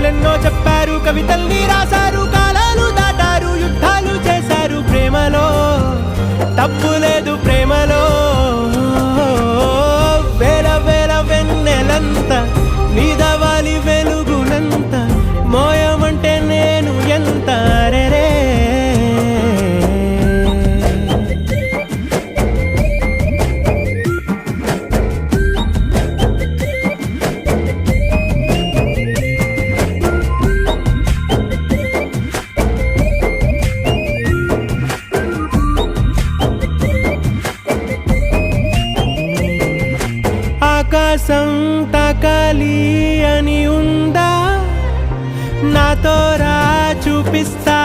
కథలెన్నో చెప్పారు, కవితల్ని రాశారు, కాలాలు దాటారు, యుద్ధాలు చేశారు. ప్రేమలో తప్పు లేదు, ప్రేమలో వేల వేల వెన్నెలంత నీదవాలి వెలుగునంత, మోయమంటే నేను ఎంత రే. ఆకాశం తాకాలి అని ఉందా, నాతో రా చూపిస్తా